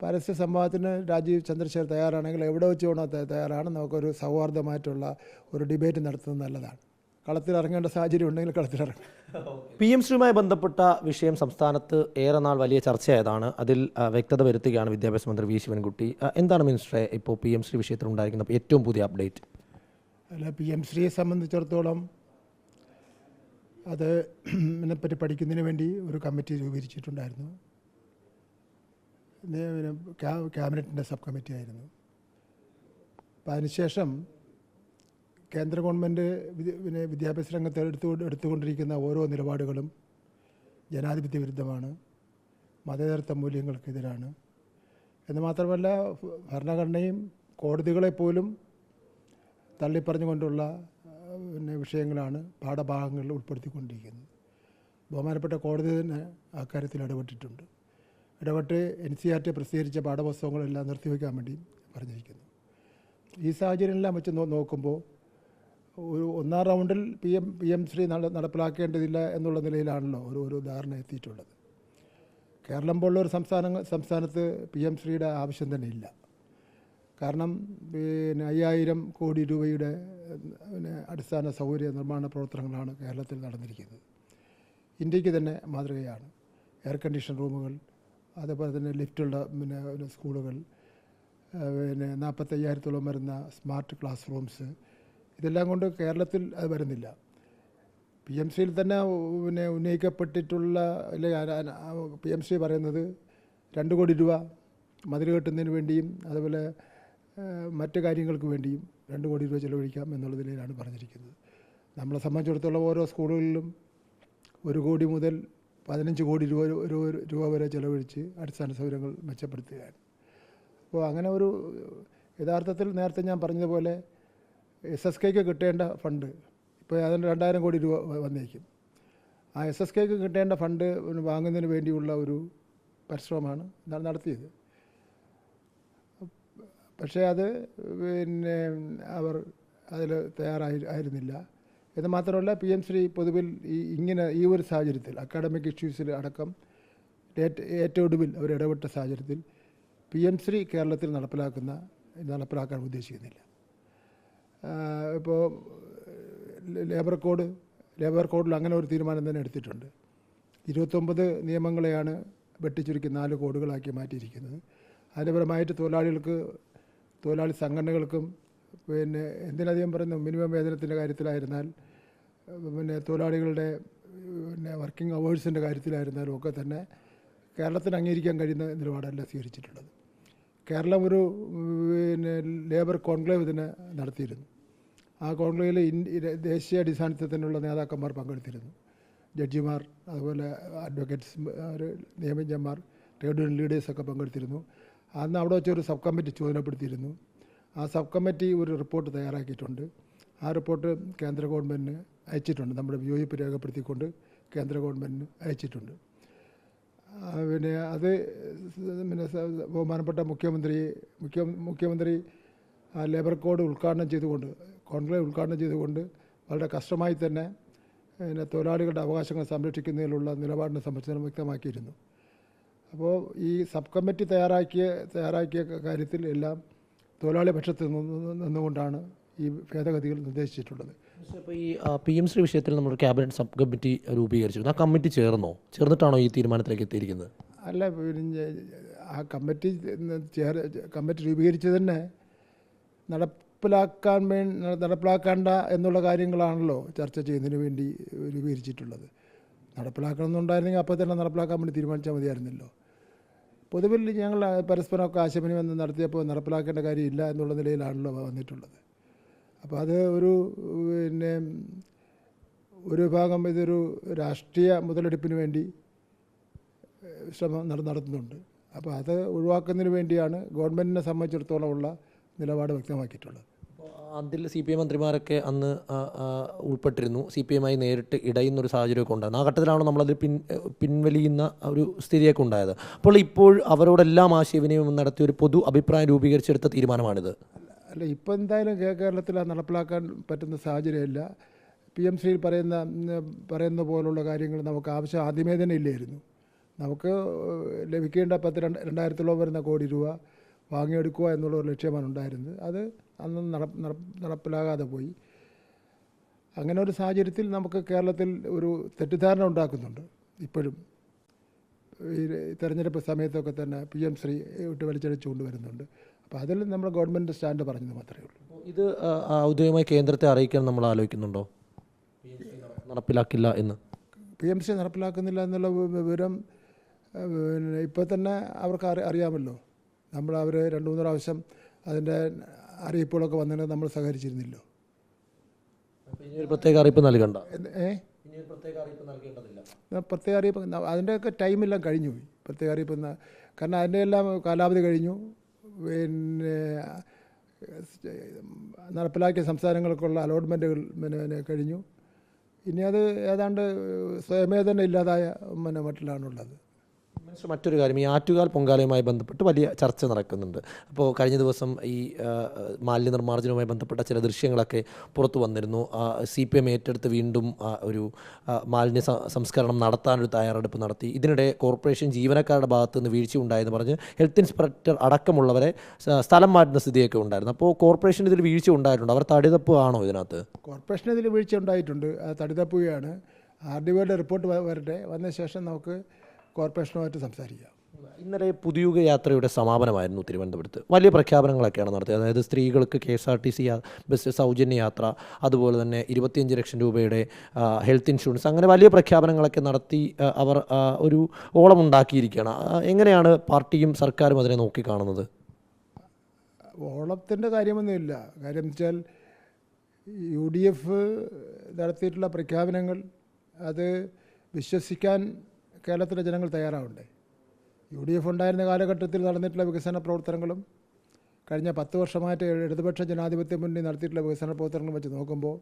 പരസ്യ സംവാദത്തിന് രാജീവ് ചന്ദ്രശേഖർ തയ്യാറാണെങ്കിൽ എവിടെ വെച്ച് വേണോ തയ്യാറാണ്. നമുക്കൊരു സൗഹാർദ്ദമായിട്ടുള്ള ഒരു ഡിബേറ്റ് നടത്തുന്നത് നല്ലതാണ്. കളത്തിലിറങ്ങേണ്ട സാഹചര്യം ഉണ്ടെങ്കിൽ കളത്തിലിറങ്ങും. PM ശ്രീയുമായി ബന്ധപ്പെട്ട വിഷയം സംസ്ഥാനത്ത് ഏറെ നാൾ വലിയ ചർച്ചയായതാണ്. അതിൽ വ്യക്തത വരുത്തുകയാണ് വിദ്യാഭ്യാസ മന്ത്രി വി ശിവൻകുട്ടി. എന്താണ് മിനിസ്റ്ററെ ഇപ്പോൾ PM ശ്രീ വിഷയത്തിൽ ഉണ്ടായിരിക്കുന്ന ഏറ്റവും പുതിയ അപ്ഡേറ്റ്? അല്ല, PM ശ്രീയെ സംബന്ധിച്ചിടത്തോളം അത് ഇതിനെപ്പറ്റി പഠിക്കുന്നതിന് വേണ്ടി ഒരു കമ്മിറ്റി രൂപീകരിച്ചിട്ടുണ്ടായിരുന്നു. ക്യാബിനറ്റിൻ്റെ സബ് കമ്മിറ്റി ആയിരുന്നു. അപ്പം അതിനുശേഷം കേന്ദ്ര ഗവൺമെൻറ് വിദ്യാഭ്യാസ രംഗത്ത് എടുത്തുകൊണ്ടിരിക്കുന്ന ഓരോ നിലപാടുകളും ജനാധിപത്യ വിരുദ്ധമാണ്, മതേതരത്വ മൂല്യങ്ങൾക്കെതിരാണ് എന്ന് മാത്രമല്ല ഭരണഘടനയും കോടതികളെപ്പോലും തള്ളിപ്പറഞ്ഞുകൊണ്ടുള്ള വിഷയങ്ങളാണ് പാഠഭാഗങ്ങളിൽ ഉൾപ്പെടുത്തിക്കൊണ്ടിരിക്കുന്നത്. ബഹുമാനപ്പെട്ട കോടതി തന്നെ അക്കാര്യത്തിൽ ഇടപെട്ട് NCERT പ്രസിദ്ധീകരിച്ച പാഠപുസ്തകങ്ങളെല്ലാം നിർത്തിവെക്കാൻ വേണ്ടി പറഞ്ഞിരിക്കുന്നു. ഈ സാഹചര്യമെല്ലാം വെച്ച് നോക്കുമ്പോൾ ഒരു ഒന്നാം റൗണ്ടിൽ PM ശ്രീ നടപ്പിലാക്കേണ്ടതില്ല എന്നുള്ള നിലയിലാണല്ലോ ഒരു ധാരണ എത്തിയിട്ടുള്ളത്. കേരളം പോലുള്ള ഒരു സംസ്ഥാനത്ത് PM ശ്രീയുടെ ആവശ്യം തന്നെ ഇല്ല. കാരണം 5000 കോടി രൂപയുടെ അടിസ്ഥാന സൗകര്യ നിർമ്മാണ പ്രവർത്തനങ്ങളാണ് കേരളത്തിൽ നടന്നിരിക്കുന്നത്. ഇന്ത്യക്ക് തന്നെ മാതൃകയാണ്. എയർ കണ്ടീഷൻ റൂമുകൾ, അതേപോലെ തന്നെ ലിഫ്റ്റുള്ള സ്കൂളുകൾ, 45,000-ഓളം വരുന്ന സ്മാർട്ട് ക്ലാസ് റൂംസ്, ഇതെല്ലാം കൊണ്ട് കേരളത്തിൽ അത് വരുന്നില്ല. PM ശ്രീയിൽ തന്നെ ഉന്നയിക്കപ്പെട്ടിട്ടുള്ള PM ശ്രീ പറയുന്നത് 2 കോടി രൂപ മതിൽ കെട്ടുന്നതിന് വേണ്ടിയും അതുപോലെ മറ്റ് കാര്യങ്ങൾക്ക് വേണ്ടിയും 2 കോടി രൂപ ചിലവഴിക്കാം എന്നുള്ള നിലയിലാണ് പറഞ്ഞിരിക്കുന്നത്. നമ്മളെ സംബന്ധിച്ചിടത്തോളം ഓരോ സ്കൂളുകളിലും 1 കോടി മുതൽ 15 കോടി രൂപ വരെ ചിലവഴിച്ച് അടിസ്ഥാന സൗകര്യങ്ങൾ മെച്ചപ്പെടുത്തുകയാണ്. അപ്പോൾ അങ്ങനെ ഒരു യഥാർത്ഥത്തിൽ നേരത്തെ ഞാൻ പറഞ്ഞതുപോലെ SSKക്ക് കിട്ടേണ്ട ഫണ്ട് ഇപ്പോൾ അതിന് 2000 കോടി രൂപ വന്നേക്കും. ആ SSKക്ക് കിട്ടേണ്ട ഫണ്ട് വാങ്ങുന്നതിന് വേണ്ടിയുള്ള ഒരു പരിശ്രമമാണ് നടത്തിയത്. പക്ഷേ അത് അവർ അതിൽ തയ്യാറായിരുന്നില്ല എന്ന് മാത്രമല്ല PM ശ്രീ പൊതുവിൽ ഈ ഒരു സാഹചര്യത്തിൽ അക്കാഡമിക് ഇഷ്യൂസിൽ അടക്കം ഏറ്റവും ഒടുവിൽ അവർ ഇടപെട്ട സാഹചര്യത്തിൽ PM ശ്രീ കേരളത്തിൽ നടപ്പിലാക്കാൻ ഉദ്ദേശിക്കുന്നില്ല. ഇപ്പോൾ ലേബർ കോഡിൽ അങ്ങനെ ഒരു തീരുമാനം തന്നെ എടുത്തിട്ടുണ്ട്. 29 നിയമങ്ങളെയാണ് വെട്ടിച്ചുരുക്കി 4 കോഡുകളാക്കി മാറ്റിയിരിക്കുന്നത്. അതിൻ്റെ പരമായിട്ട് തൊഴിലാളി സംഘടനകൾക്കും എന്തിനധികം പറയുന്നു മിനിമം വേതനത്തിൻ്റെ കാര്യത്തിലായിരുന്നാൽ തൊഴിലാളികളുടെ വർക്കിംഗ് അവേഴ്സിൻ്റെ കാര്യത്തിലായിരുന്നാലും ഒക്കെ തന്നെ കേരളത്തിന് അംഗീകരിക്കാൻ കഴിയുന്ന നിലപാടല്ല സ്വീകരിച്ചിട്ടുള്ളത്. കേരളം ഒരു ലേബർ കോൺക്ലേവ് ഇതിന് നടത്തിയിരുന്നു. ആ കോൺക്ലേവിൽ ദേശീയ അടിസ്ഥാനത്തിലുള്ള നേതാക്കന്മാർ പങ്കെടുത്തിരുന്നു. ജഡ്ജിമാർ, അതുപോലെ അഡ്വക്കേറ്റ്സ്, നിയമജ്ഞന്മാർ, ട്രേഡ് യൂണിയൻ ലീഡേഴ്സൊക്കെ പങ്കെടുത്തിരുന്നു. അന്ന് അവിടെ വെച്ചൊരു സബ് കമ്മിറ്റി ചുമതലപ്പെടുത്തിയിരുന്നു. ആ സബ് കമ്മിറ്റി ഒരു റിപ്പോർട്ട് തയ്യാറാക്കിയിട്ടുണ്ട്. ആ റിപ്പോർട്ട് കേന്ദ്ര ഗവൺമെൻറ്റിന് അയച്ചിട്ടുണ്ട്. നമ്മുടെ വിയോജിപ്പ് രേഖപ്പെടുത്തിക്കൊണ്ട് കേന്ദ്ര ഗവൺമെൻറ്റിന് അയച്ചിട്ടുണ്ട്. അത് ബഹുമാനപ്പെട്ട മുഖ്യമന്ത്രി ആ ലേബർ കോഡ് കോൺക്ലേവ് ഉദ്ഘാടനം ചെയ്തുകൊണ്ട് വളരെ കഷ്ടമായി തന്നെ തൊഴിലാളികളുടെ അവകാശങ്ങൾ സംരക്ഷിക്കുന്നതിലുള്ള നിലപാടിനെ സംബന്ധിച്ച് വ്യക്തമാക്കിയിരുന്നു. അപ്പോൾ ഈ സബ് കമ്മിറ്റി തയ്യാറാക്കിയ കാര്യത്തിൽ എല്ലാം തൊഴിലാളി പക്ഷത്ത് നിന്നുകൊണ്ടാണ് ഈ ഭേദഗതികൾ നിർദ്ദേശിച്ചിട്ടുള്ളത്. ഇപ്പോൾ ഈ PM ശ്രീ വിഷയത്തിൽ നമ്മൾ ക്യാബിനറ്റ് സബ് കമ്മിറ്റി രൂപീകരിച്ചു. ആ കമ്മിറ്റി ചേർന്നിട്ടാണോ ഈ തീരുമാനത്തിലേക്ക് എത്തിയിരിക്കുന്നത്? അല്ല, ആ കമ്മിറ്റി രൂപീകരിച്ചത് തന്നെ നടപ്പിലാക്കേണ്ട എന്നുള്ള കാര്യങ്ങളാണല്ലോ ചർച്ച ചെയ്യുന്നതിന് വേണ്ടി രൂപീകരിച്ചിട്ടുള്ളത്. നടപ്പിലാക്കണമെന്നുണ്ടായിരുന്നെങ്കിൽ അപ്പോൾ തന്നെ നടപ്പിലാക്കാൻ വേണ്ടി തീരുമാനിച്ചാൽ മതിയായിരുന്നല്ലോ. പൊതുവിൽ ഞങ്ങൾ പരസ്പരമൊക്കെ ആശയവിനിമയം നടത്തിയപ്പോൾ നടപ്പിലാക്കേണ്ട കാര്യമില്ല എന്നുള്ള നിലയിലാണല്ലോ വന്നിട്ടുള്ളത്. അപ്പോൾ അത് ഒരു വിഭാഗം ഇതൊരു രാഷ്ട്രീയ മുതലെടുപ്പിന് വേണ്ടി ശ്രമം നടത്തുന്നുണ്ട്. അപ്പോൾ അത് ഒഴിവാക്കുന്നതിന് വേണ്ടിയാണ് ഗവൺമെൻറ്റിനെ സംബന്ധിച്ചിടത്തോളം ഉള്ള നിലപാട് വ്യക്തമാക്കിയിട്ടുള്ളത്. അതിൽ CPI മന്ത്രിമാരൊക്കെ അന്ന് ഉൾപ്പെട്ടിരുന്നു. CPI നേരിട്ട് ഇടയുന്നൊരു സാഹചര്യമൊക്കെ ഉണ്ടായിരുന്നു. ആ ഘട്ടത്തിലാണ് നമ്മളതിൽ പിൻവലിയുന്ന ഒരു സ്ഥിതിയൊക്കെ ഉണ്ടായത്. അപ്പോൾ അവരോടെല്ലാം ആശയവിനിമയം നടത്തി ഒരു പൊതു അഭിപ്രായം രൂപീകരിച്ചെടുത്ത തീരുമാനമാണിത്. അല്ല, ഇപ്പോൾ എന്തായാലും കേരളത്തിൽ നടപ്പിലാക്കാൻ പറ്റുന്ന സാഹചര്യമില്ല. PM ശ്രീ പറയുന്ന പോലുള്ള കാര്യങ്ങൾ നമുക്ക് ആവശ്യം ആദ്യമേ തന്നെ ഇല്ലായിരുന്നു. നമുക്ക് ലഭിക്കേണ്ട 2000 വരുന്ന കോടി രൂപ വാങ്ങിയെടുക്കുക എന്നുള്ള ഒരു ലക്ഷ്യമാണ് ഉണ്ടായിരുന്നത്. അത് അന്ന് നടപ്പിലാകാതെ പോയി. അങ്ങനെ ഒരു സാഹചര്യത്തിൽ നമുക്ക് കേരളത്തിൽ ഒരു തെറ്റിദ്ധാരണ ഉണ്ടാക്കുന്നുണ്ട്. ഇപ്പോഴും ഈ തെരഞ്ഞെടുപ്പ് സമയത്തൊക്കെ തന്നെ PM ശ്രീ വിട്ട് വലിച്ചടിച്ചു കൊണ്ടുവരുന്നുണ്ട്. അപ്പോൾ അതിൽ നമ്മുടെ ഗവൺമെൻറ് സ്റ്റാൻഡ് പറഞ്ഞത് മാത്രമേ ഉള്ളൂ. ഇത് ഔദ്യോഗികമായി കേന്ദ്രത്തെ അറിയിക്കാൻ നമ്മൾ ആലോചിക്കുന്നുണ്ടോ? നടപ്പിലാക്കില്ല എന്ന് PMC നടപ്പിലാക്കുന്നില്ല എന്നുള്ള വിവരം ഇപ്പോൾ തന്നെ അവർക്ക് അറിയാമല്ലോ. അവർ 2-3 പ്രാവശ്യം അതിൻ്റെ അറിയിപ്പുകളൊക്കെ വന്നതിന് നമ്മൾ സഹകരിച്ചിരുന്നില്ലോ. ഇനി പ്രത്യേക അറിയിപ്പ് നൽകണ്ട. പ്രത്യേക അറിയിപ്പ് അതിൻ്റെയൊക്കെ ടൈമെല്ലാം കഴിഞ്ഞു പോയി. പ്രത്യേക അറിയിപ്പ് കാരണം അതിൻ്റെ എല്ലാം കാലാവധി കഴിഞ്ഞു. പിന്നെ നടപ്പിലാക്കിയ സംസ്ഥാനങ്ങൾക്കുള്ള അലോട്ട്മെൻറ്റുകൾ കഴിഞ്ഞു. ഇനി അത് ഏതാണ്ട് സ്വയമേ തന്നെ ഇല്ലാതായ മട്ടിലാണുള്ളത്. മറ്റൊരു കാര്യം, ഈ ആറ്റുകാൽ പൊങ്കാലയുമായി ബന്ധപ്പെട്ട് വലിയ ചർച്ച നടക്കുന്നുണ്ട്. അപ്പോൾ കഴിഞ്ഞ ദിവസം ഈ മാലിന്യ നിർമ്മാർജ്ജനവുമായി ബന്ധപ്പെട്ട ചില ദൃശ്യങ്ങളൊക്കെ പുറത്തു വന്നിരുന്നു. CPM ഏറ്റെടുത്ത് വീണ്ടും ഒരു മാലിന്യ സംസ്കരണം നടത്താനൊരു തയ്യാറെടുപ്പ് നടത്തി. ഇതിനിടെ കോർപ്പറേഷൻ ജീവനക്കാരുടെ ഭാഗത്തു നിന്ന് വീഴ്ച ഉണ്ടായെന്ന് പറഞ്ഞ് ഹെൽത്ത് ഇൻസ്പെക്ടർ അടക്കമുള്ളവരെ സ്ഥലം മാറ്റുന്ന സ്ഥിതിയൊക്കെ ഉണ്ടായിരുന്നു. അപ്പോൾ കോർപ്പറേഷൻ ഇതിൽ വീഴ്ച ഉണ്ടായിട്ടുണ്ട്. അവർ തടിതപ്പ് ആണോ ഇതിനകത്ത്? കോർപ്പറേഷൻ ഇതിൽ വീഴ്ച ഉണ്ടായിട്ടുണ്ട്. അത് തടിതപ്പുകയാണ്. RDOയുടെ റിപ്പോർട്ട് വരട്ടെ. വന്ന ശേഷം നമുക്ക് കോർപ്പറേഷനുമായിട്ട് സംസാരിക്കാം. ഇന്നലെ പുതിയുഗ യാത്രയുടെ സമാപനമായിരുന്നു തിരുവനന്തപുരത്ത്. വലിയ പ്രഖ്യാപനങ്ങളൊക്കെയാണ് നടത്തിയത്. അതായത് സ്ത്രീകൾക്ക് KSRTC ബസ് സൗജന്യ യാത്ര, അതുപോലെ തന്നെ 25 ലക്ഷം രൂപയുടെ ഹെൽത്ത് ഇൻഷുറൻസ്, അങ്ങനെ വലിയ പ്രഖ്യാപനങ്ങളൊക്കെ നടത്തി അവർ ഒരു ഓളമുണ്ടാക്കിയിരിക്കുകയാണ്. എങ്ങനെയാണ് പാർട്ടിയും സർക്കാരും അതിനെ നോക്കിക്കാണുന്നത്? ഓളത്തിൻ്റെ കാര്യമൊന്നുമില്ല. കാര്യം വെച്ചാൽ UDF നടത്തിയിട്ടുള്ള പ്രഖ്യാപനങ്ങൾ അത് വിശ്വസിക്കാൻ കേരളത്തിലെ ജനങ്ങൾ തയ്യാറാവണ്ടേ? UDF ഉണ്ടായിരുന്ന കാലഘട്ടത്തിൽ നടന്നിട്ടുള്ള വികസന പ്രവർത്തനങ്ങളും കഴിഞ്ഞ 10 വർഷമായിട്ട് ഇടതുപക്ഷ ജനാധിപത്യ മുന്നണി നടത്തിയിട്ടുള്ള വികസന പ്രവർത്തനങ്ങളും വെച്ച് നോക്കുമ്പോൾ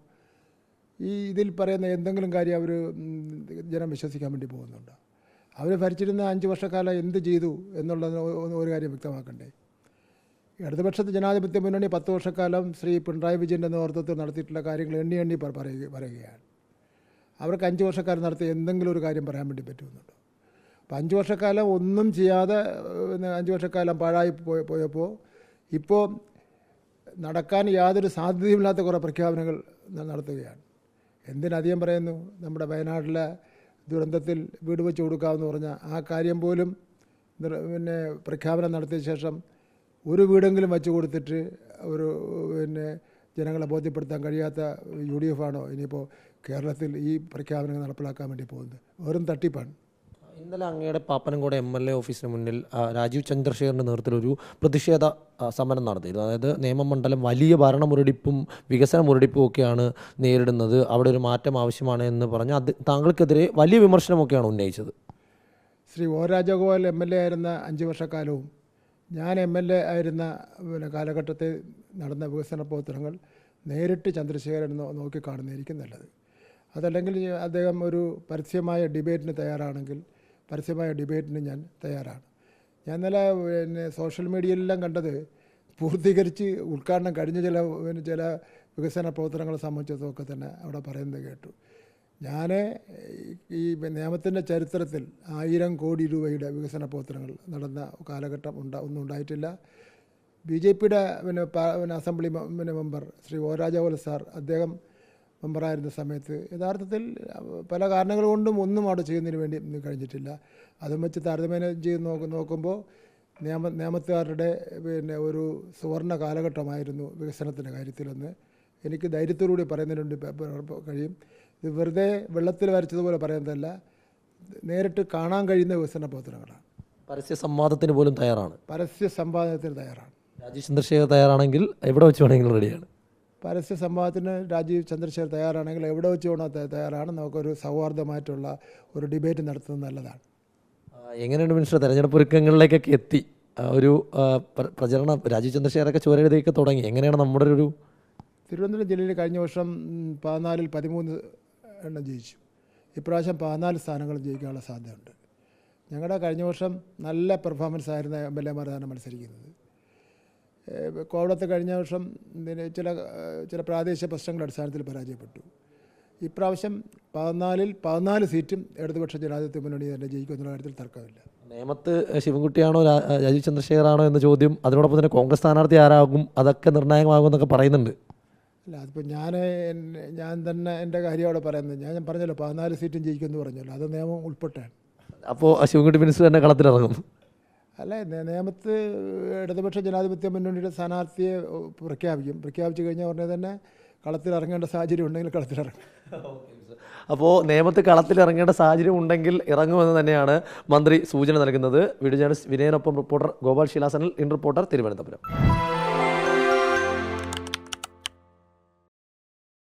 ഇതിൽ പറയുന്ന എന്തെങ്കിലും കാര്യം അവർ ജനം വിശ്വസിക്കാൻ വേണ്ടി പോകുന്നുണ്ട്. അവർ ഭരിച്ചിരുന്ന 5 വർഷക്കാലം എന്ത് ചെയ്തു എന്നുള്ളത് ഒരു കാര്യം വ്യക്തമാക്കണ്ടേ? ഇടതുപക്ഷ ജനാധിപത്യ മുന്നണി 10 വർഷക്കാലം ശ്രീ പിണറായി വിജയൻ്റെ നേതൃത്വത്തിൽ നടത്തിയിട്ടുള്ള കാര്യങ്ങൾ എണ്ണി പറയുകയാണ്. അവർക്ക് 5 വർഷക്കാലം നടത്തിയ എന്തെങ്കിലും ഒരു കാര്യം പറയാൻ വേണ്ടി പറ്റുന്നുണ്ടോ? അപ്പോൾ 5 വർഷക്കാലം ഒന്നും ചെയ്യാതെ 5 വർഷക്കാലം പാഴായി പോയപ്പോൾ ഇപ്പോൾ നടക്കാൻ യാതൊരു സാധ്യതയുമില്ലാത്ത കുറേ പ്രഖ്യാപനങ്ങൾ നടത്തുകയാണ്. എന്തിനധികം പറയുന്നു, നമ്മുടെ വയനാട്ടിലെ ദുരന്തത്തിൽ വീട് വെച്ച് കൊടുക്കാമെന്ന് പറഞ്ഞ ആ കാര്യം പോലും പ്രഖ്യാപനം നടത്തിയ ശേഷം ഒരു വീടെങ്കിലും വെച്ച് കൊടുത്തിട്ട് ജനങ്ങളെ ബോധ്യപ്പെടുത്താൻ കഴിയാത്ത UDF ആണോ ഇനിയിപ്പോൾ കേരളത്തിൽ ഈ പ്രഖ്യാപനങ്ങൾ നടപ്പിലാക്കാൻ വേണ്ടി പോകുന്നത്? വെറും തട്ടിപ്പാണ്. ഇന്നലെ അങ്ങയുടെ പാപ്പനംകോട് MLA ഓഫീസിന് മുന്നിൽ രാജീവ് ചന്ദ്രശേഖറിൻ്റെ നേതൃത്വത്തിൽ ഒരു പ്രതിഷേധ സമരം നടത്തിയിരുന്നു. അതായത് നിയമമണ്ഡലം വലിയ ഭരണ മുരടിപ്പും വികസന മുരടിപ്പും ഒക്കെയാണ് നേരിടുന്നത്, അവിടെ ഒരു മാറ്റം ആവശ്യമാണ് എന്ന് പറഞ്ഞ് താങ്കൾക്കെതിരെ വലിയ വിമർശനമൊക്കെയാണ് ഉന്നയിച്ചത്. ശ്രീ O രാജഗോപാൽ MLA ആയിരുന്ന 5 വർഷക്കാലവും ഞാൻ MLA ആയിരുന്ന കാലഘട്ടത്തിൽ നടന്ന വികസന പ്രവർത്തനങ്ങൾ നേരിട്ട് ചന്ദ്രശേഖരൻ നോക്കിക്കാണുന്നതായിരിക്കും നല്ലത്. അതല്ലെങ്കിൽ അദ്ദേഹം ഒരു പരസ്യമായ ഡിബേറ്റിന് തയ്യാറാണെങ്കിൽ പരസ്യമായ ഡിബേറ്റിന് ഞാൻ തയ്യാറാണ്. ഞാൻ ഇന്നലെ സോഷ്യൽ മീഡിയയിലെല്ലാം കണ്ടത് പൂർത്തീകരിച്ച് ഉദ്ഘാടനം കഴിഞ്ഞ ചില വികസന പ്രവർത്തനങ്ങളെ സംബന്ധിച്ചതൊക്കെ തന്നെ അവിടെ പറയുന്നത് കേട്ടു. ഞാൻ ഈ നിയമത്തിൻ്റെ ചരിത്രത്തിൽ 1000 കോടി രൂപയുടെ വികസന പ്രവർത്തനങ്ങൾ നടന്ന കാലഘട്ടം ഒന്നും ഉണ്ടായിട്ടില്ല. BJPയുടെ assembly member Shri O Rajagopal sir, അദ്ദേഹം മെമ്പറായിരുന്ന സമയത്ത് യഥാർത്ഥത്തിൽ പല കാരണങ്ങൾ കൊണ്ടും ഒന്നും അവിടെ ചെയ്യുന്നതിന് വേണ്ടി കഴിഞ്ഞിട്ടില്ല. അതും വെച്ച് താരതമ്യം ചെയ്ത് നോക്കുമ്പോൾ നിയമത്തുകാരുടെ ഒരു സുവർണ്ണ കാലഘട്ടമായിരുന്നു വികസനത്തിൻ്റെ കാര്യത്തിലെന്ന് എനിക്ക് ധൈര്യത്തോടുകൂടി പറയുന്നതിന് വേണ്ടി കഴിയും. ഇത് വെറുതെ വെള്ളത്തിൽ വരച്ചതുപോലെ പറയുന്നതല്ല, നേരിട്ട് കാണാൻ കഴിയുന്ന വികസന പ്രവർത്തനങ്ങളാണ്. പരസ്യ സംവാദത്തിന് പോലും തയ്യാറാണ്. പരസ്യ സംവാദത്തിന് തയ്യാറാണ്. രാജീവ് ചന്ദ്രശേഖർ തയ്യാറാണെങ്കിൽ എവിടെ വെച്ച് വേണമെങ്കിലും റെഡിയാണ്. പരസ്യ സംവാദത്തിന് രാജീവ് ചന്ദ്രശേഖർ തയ്യാറാണെങ്കിൽ എവിടെ വെച്ച് വേണോ തയ്യാറാണ്. നമുക്കൊരു സൗഹാർദ്ദമായിട്ടുള്ള ഒരു ഡിബേറ്റ് നടത്തുന്നത് നല്ലതാണ്. എങ്ങനെയാണ് മിനിസ്റ്റർ തെരഞ്ഞെടുപ്പ് ഒരുക്കങ്ങളിലേക്കൊക്കെ എത്തി? ഒരു പ്രചരണം രാജീവ് ചന്ദ്രശേഖരൊക്കെ ചോരെഴുതിയൊക്കെ തുടങ്ങി. എങ്ങനെയാണ് നമ്മുടെ ഒരു തിരുവനന്തപുരം ജില്ലയിൽ കഴിഞ്ഞ വർഷം 14-ൽ 13 എണ്ണം ജയിച്ചു. ഇപ്രാവശ്യം 14 സ്ഥാനങ്ങളും ജയിക്കാനുള്ള സാധ്യതയുണ്ട്. ഞങ്ങളുടെ കഴിഞ്ഞ വർഷം നല്ല പെർഫോമൻസ് ആയിരുന്ന MLA-മാരാണ് മത്സരിക്കുന്നത്. കോവളത്ത് കഴിഞ്ഞ വർഷം ചില പ്രാദേശിക പ്രശ്നങ്ങളുടെ അടിസ്ഥാനത്തിൽ പരാജയപ്പെട്ടു. ഇപ്രാവശ്യം 14 സീറ്റും ഇടതുപക്ഷ ജനാധിപത്യ മുന്നണി തന്നെ ജയിക്കുമെന്നുള്ള കാര്യത്തിൽ തർക്കമില്ല. നേമത്ത് ശിവൻകുട്ടിയാണോ രാജീവ് ചന്ദ്രശേഖറാണോ എന്ന ചോദ്യം, അതിനോടൊപ്പം തന്നെ കോൺഗ്രസ് സ്ഥാനാർത്ഥി ആരാകും, അതൊക്കെ നിർണായകമാകുമെന്നൊക്കെ പറയുന്നുണ്ട്. അല്ല, അതിപ്പോൾ ഞാൻ തന്നെ എൻ്റെ കാര്യം അവിടെ പറയുന്നത്, ഞാൻ പറഞ്ഞല്ലോ 14 സീറ്റും ജയിക്കുമെന്ന് പറഞ്ഞല്ലോ, അത് നിയമം ഉൾപ്പെട്ടാണ്. അപ്പോൾ ശിവൻകുട്ടി മിനിസ്റ്റർ തന്നെ കളത്തിലിറങ്ങും. അല്ല, നേമത്ത് ഇടതുപക്ഷ ജനാധിപത്യ മുന്നണിയുടെ സ്ഥാനാർത്ഥിയെ പ്രഖ്യാപിച്ചു കഴിഞ്ഞാൽ ഉടനെ തന്നെ കളത്തിലിറങ്ങേണ്ട സാഹചര്യം ഉണ്ടെങ്കിൽ കളത്തിലിറങ്ങും. അപ്പോൾ നേമത്ത് കളത്തിലിറങ്ങേണ്ട സാഹചര്യം ഉണ്ടെങ്കിൽ ഇറങ്ങുമെന്ന് തന്നെയാണ് മന്ത്രി സൂചന നൽകുന്നത്. വീഡിയോ ജേർണലിസ്റ്റ് വിനയനൊപ്പം റിപ്പോർട്ടർ ഗോപാൽ ശിലാസനൽ, ഇൻ റിപ്പോർട്ടർ, തിരുവനന്തപുരം.